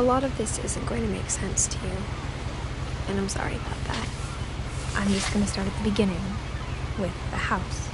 lot of this isn't going to make sense to you, and I'm sorry about that. I'm just going to start at the beginning, with the house.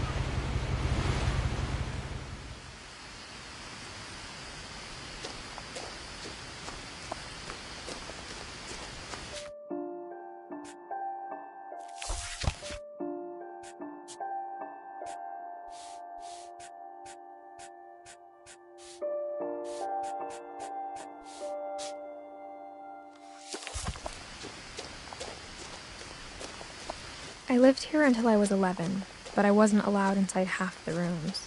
I lived here until I was 11, but I wasn't allowed inside half the rooms.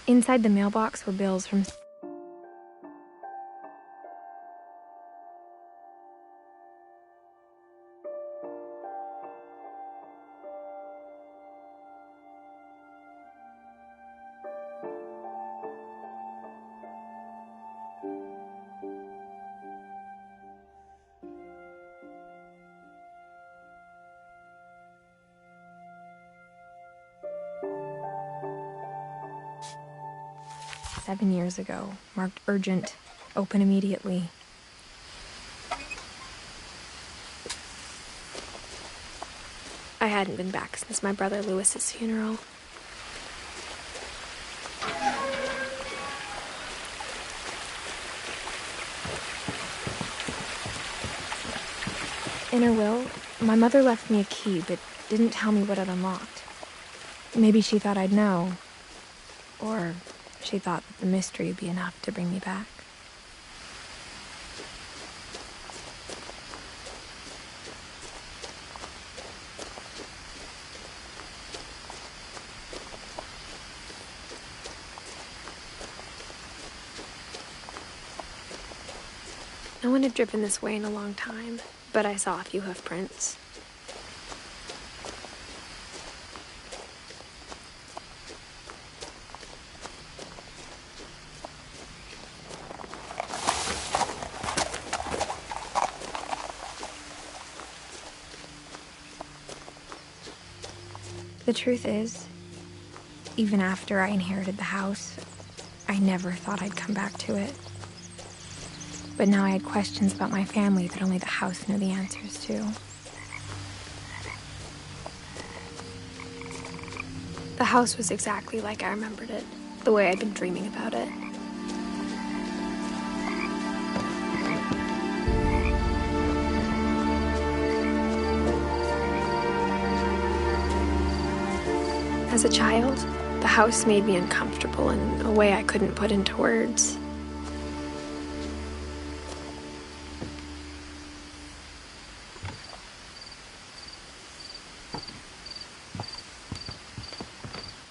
Inside the mailbox were bills from seven years ago, marked urgent, open immediately. I hadn't been back since my brother Lewis's funeral. In her will, my mother left me a key, but didn't tell me what it unlocked. Maybe she thought I'd know. Or she thought that the mystery would be enough to bring me back. No one had driven this way in a long time, but I saw a few hoof prints. The truth is, even after I inherited the house, I never thought I'd come back to it. But now I had questions about my family that only the house knew the answers to. The house was exactly like I remembered it, the way I'd been dreaming about it. As a child, the house made me uncomfortable in a way I couldn't put into words.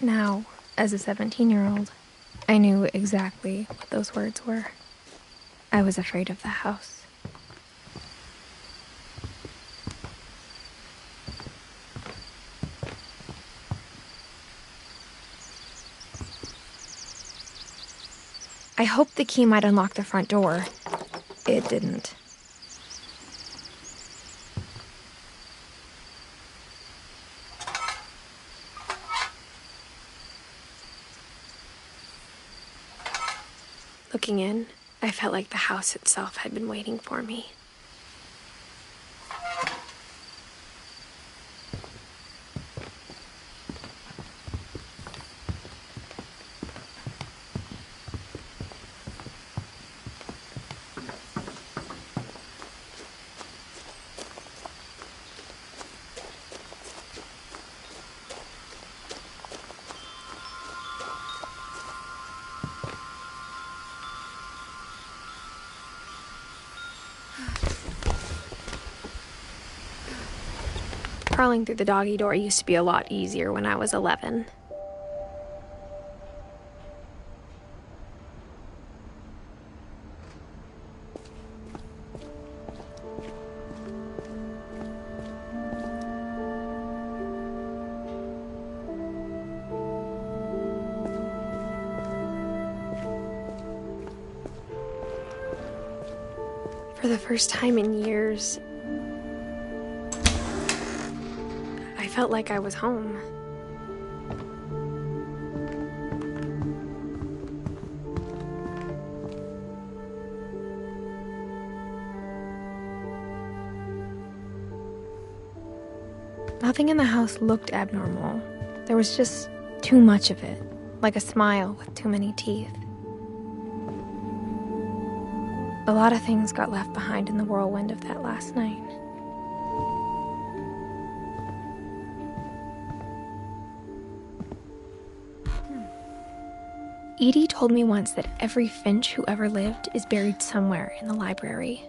Now, as a 17-year-old, I knew exactly what those words were. I was afraid of the house. I hoped the key might unlock the front door. It didn't. Looking in, I felt like the house itself had been waiting for me. Crawling through the doggy door used to be a lot easier when I was 11. For the first time in years, I felt like I was home. Nothing in the house looked abnormal. There was just too much of it, like a smile with too many teeth. A lot of things got left behind in the whirlwind of that last night. Edie told me once that every Finch who ever lived is buried somewhere in the library.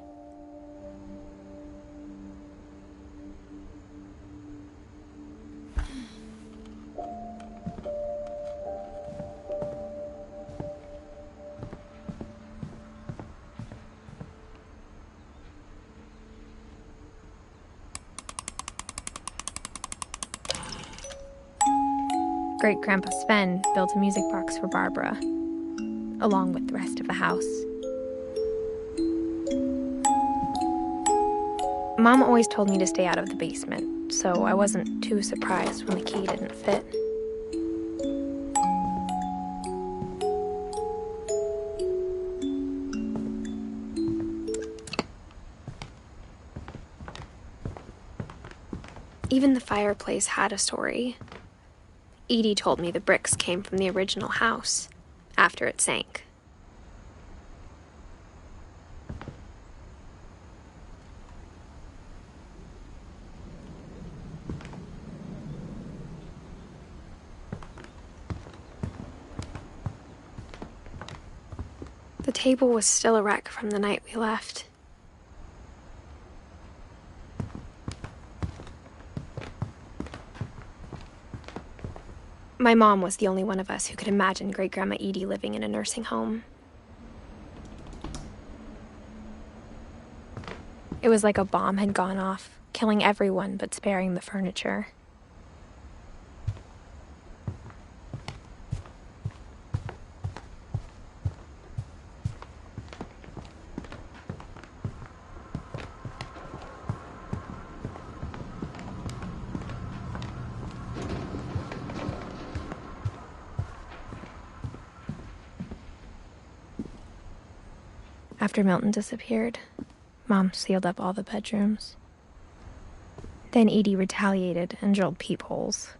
Great-Grandpa Sven built a music box for Barbara, along with the rest of the house. Mom always told me to stay out of the basement, so I wasn't too surprised when the key didn't fit. Even the fireplace had a story. Edie told me the bricks came from the original house, after it sank. The table was still a wreck from the night we left. My mom was the only one of us who could imagine Great-Grandma Edie living in a nursing home. It was like a bomb had gone off, killing everyone but sparing the furniture. After Milton disappeared, Mom sealed up all the bedrooms. Then Edie retaliated and drilled peepholes.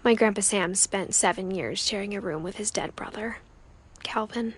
My Grandpa Sam spent 7 years sharing a room with his dead brother, Calvin.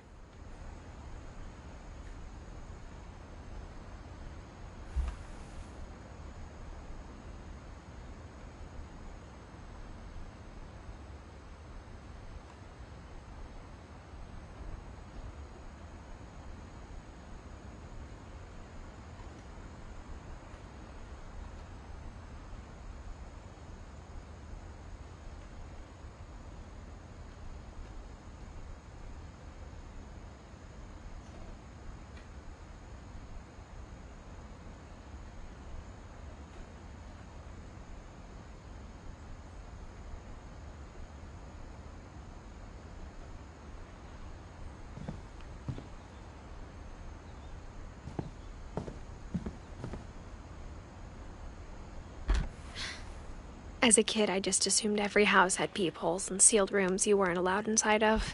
As a kid, I just assumed every house had peepholes and sealed rooms you weren't allowed inside of.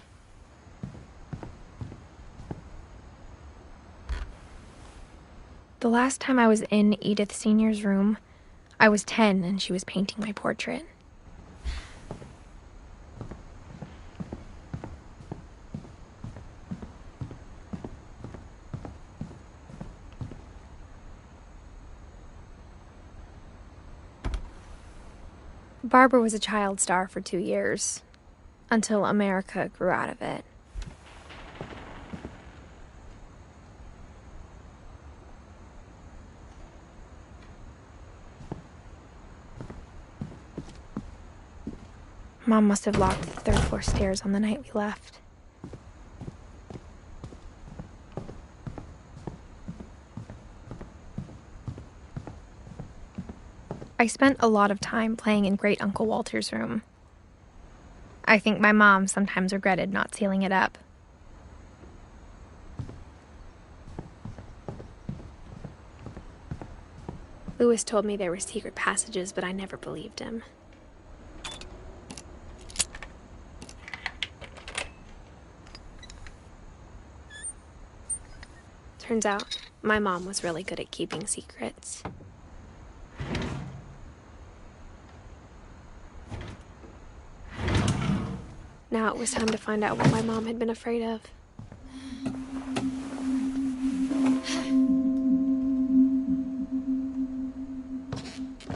The last time I was in Edith Sr.'s room, I was 10 and she was painting my portrait. Barbara was a child star for 2 years, until America grew out of it. Mom must have locked the third floor stairs on the night we left. I spent a lot of time playing in Great Uncle Walter's room. I think my mom sometimes regretted not sealing it up. Louis told me there were secret passages, but I never believed him. Turns out, my mom was really good at keeping secrets. Now it was time to find out what my mom had been afraid of.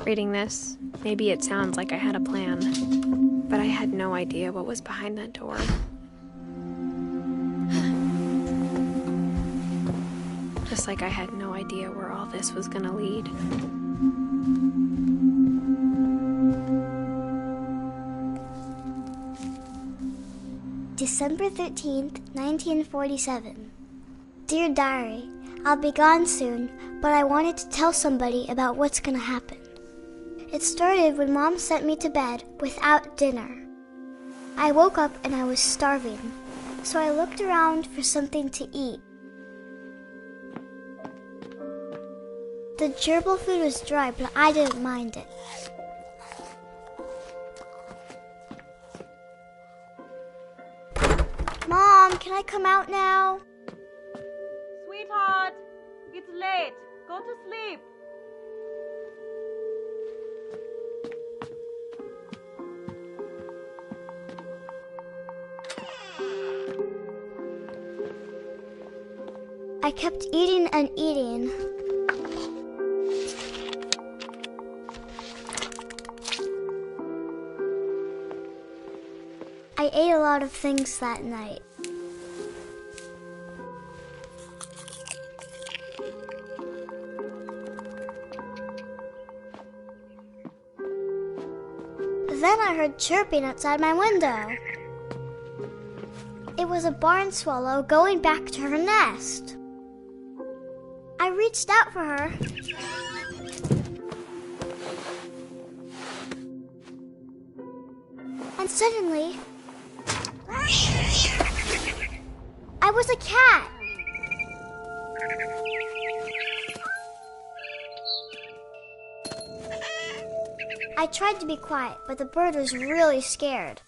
Reading this, maybe it sounds like I had a plan, but I had no idea what was behind that door. Just like I had no idea where all this was gonna lead. December 13th, 1947. Dear Diary, I'll be gone soon, but I wanted to tell somebody about what's gonna happen. It started when Mom sent me to bed without dinner. I woke up and I was starving, so I looked around for something to eat. The gerbil food was dry, but I didn't mind it. Mom, can I come out now? Sweetheart, it's late. Go to sleep. I kept eating and eating. I ate a lot of things that night. Then I heard chirping outside my window. It was a barn swallow going back to her nest. I reached out for her. And suddenly, I was a cat. I tried to be quiet, but the bird was really scared.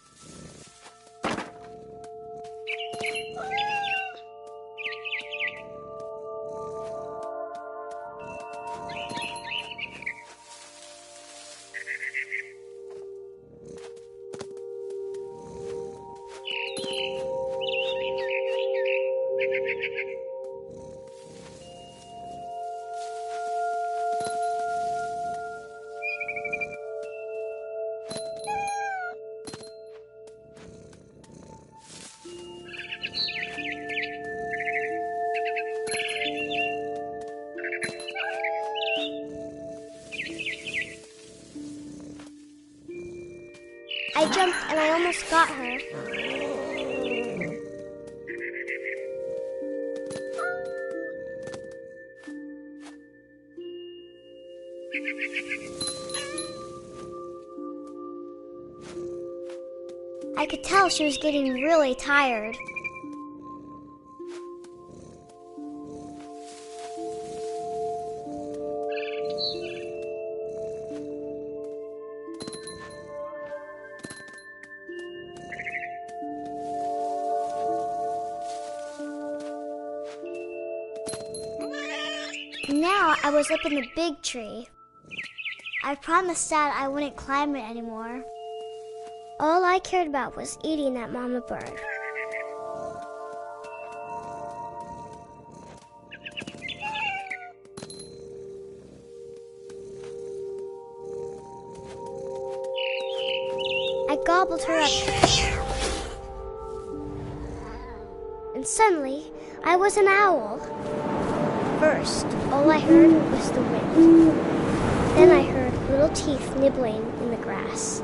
I jumped and I almost got her. I could tell she was getting really tired. Now I was up in the big tree. I promised Dad I wouldn't climb it anymore. All I cared about was eating that mama bird. I gobbled her up. And suddenly, I was an owl. First, all I heard was the wind. Then I heard little teeth nibbling in the grass.